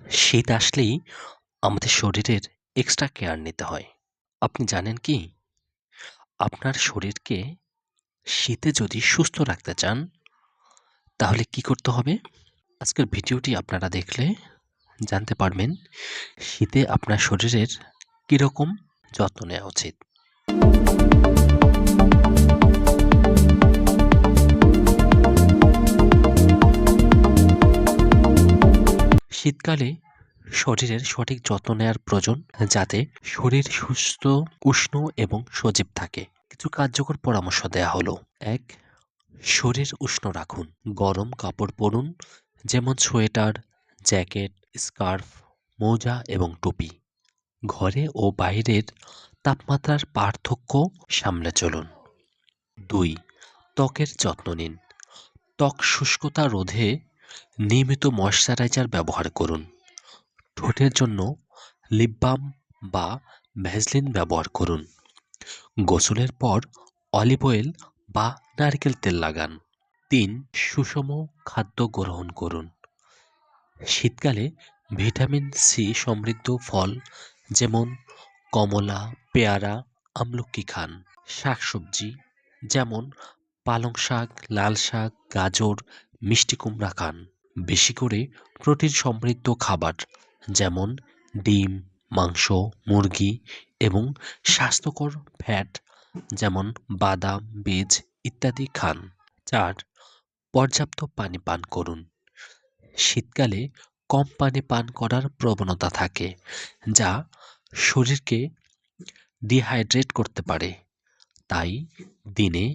শীত আসলেই আমাদের শরীরের এক্সট্রা কেয়ার নিতে হয়। আপনি জানেন কি? আপনার শরীরকে শীতে যদি সুস্থ রাখতে চান, তাহলে কি করতে হবে? আজকের ভিডিওটি আপনারা দেখলে জানতে পারবেন শীতে আপনার শরীরের কিরকম যত্ন নেওয়া উচিত। শীতকালে শরীরের সঠিক যত্ন নেওয়ার প্রয়োজন, যাতে শরীর সুস্থ, উষ্ণ এবং সজীব থাকে। কিছু কার্যকর পরামর্শ দেয়া হলো। ১. শরীর উষ্ণ রাখুন। গরম কাপড় পরুন, যেমন সোয়েটার, জ্যাকেট, স্কার্ফ, মোজা এবং টুপি। ঘরে ও বাইরের তাপমাত্রার পার্থক্য সামলে চলুন। ২. ত্বকের যত্ন নিন। ত্বক শুষ্কতা রোধে নিয়মিত ময়শ্চারাইজার ব্যবহার করুন। ঠোঁটের জন্য লিপ বাম বা ভ্যাসলিন ব্যবহার করুন। গোসলের পর অলিভ অয়েল বা নারকেল তেল লাগান। ৩. সুষম খাদ্য গ্রহণ করুন। শীতকালে ভিটামিন সি সমৃদ্ধ ফল, যেমন কমলা, পেয়ারা, আমলকি খান। শাকসবজি, যেমন পালং শাক, লাল শাক, গাজর, মিষ্টি কুমড়া খান। বেশি করে প্রোটিন সমৃদ্ধ খাবার, যেমন ডিম, মাংস, মুরগি এবং স্বাস্থ্যকর ফ্যাট, যেমন বাদাম, বীজ ইত্যাদি খান। ৪. পর্যাপ্ত পানি পান করুন। শীতকালে কম পানি পান করার প্রবণতা থাকে, যা শরীরকে ডিহাইড্রেট করতে পারে। তাই দিনে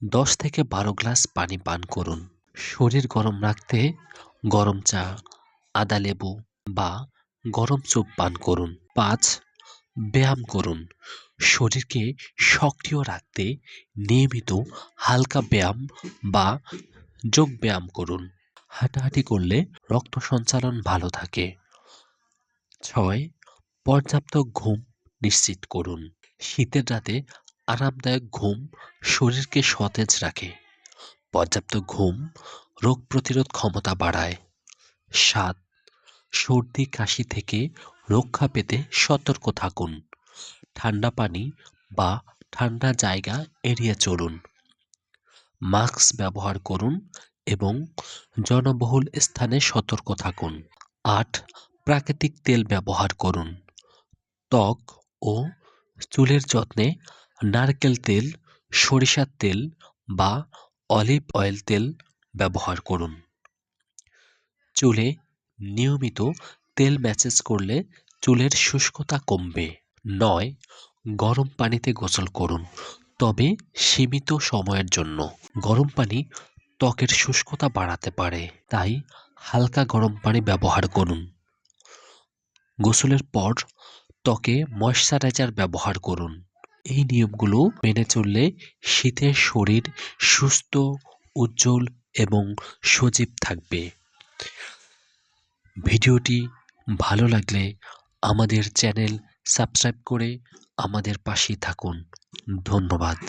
১০ থেকে ১২ গ্লাস পানি পান করুন। শরীর গরম রাখতে গরম চা, আদা লেবু বা গরম স্যুপ পান করুন। ৫. ব্যায়াম করুন। শরীরকে সক্রিয় রাখতে নিয়মিত হালকা ব্যায়াম বা যোগ ব্যায়াম করুন। হাঁটাহাঁটি করলে রক্ত সঞ্চালন ভালো থাকে। ৬. পর্যাপ্ত ঘুম নিশ্চিত করুন। শীতের রাতে আরামদায়ক ঘুম শরীরকে সতেজ রাখে। পর্যাপ্ত ঘুম রোগ প্রতিরোধ ক্ষমতা বাড়ায়। ৭. সর্দি কাশি থেকে রক্ষা পেতে সতর্ক থাকুন। ঠান্ডা পানি বা ঠান্ডা জায়গা এড়িয়ে চলুন। মাস্ক ব্যবহার করুন এবং জনবহুল স্থানে সতর্ক থাকুন। ৮. প্রাকৃতিক তেল ব্যবহার করুন। ত্বক ও চুলের যত্নে নারকেল তেল, সরিষার তেল বা অলিভ অয়েল তেল ব্যবহার করুন। চুলে নিয়মিত তেল ম্যাসেজ করলে চুলের শুষ্কতা কমবে। ৯. গরম পানিতে গোসল করুন, তবে সীমিত সময়ের জন্য। গরম পানি ত্বকের শুষ্কতা বাড়াতে পারে, তাই হালকা গরম পানি ব্যবহার করুন। গোসলের পর ত্বকে ময়শ্চারাইজার ব্যবহার করুন। এই নিয়মগুলো মেনে চললে শীতে শরীর সুস্থ, উজ্জ্বল এবং সজীব থাকবে। ভিডিওটি ভালো লাগলে আমাদের চ্যানেল সাবস্ক্রাইব করে আমাদের পাশেই থাকুন। ধন্যবাদ।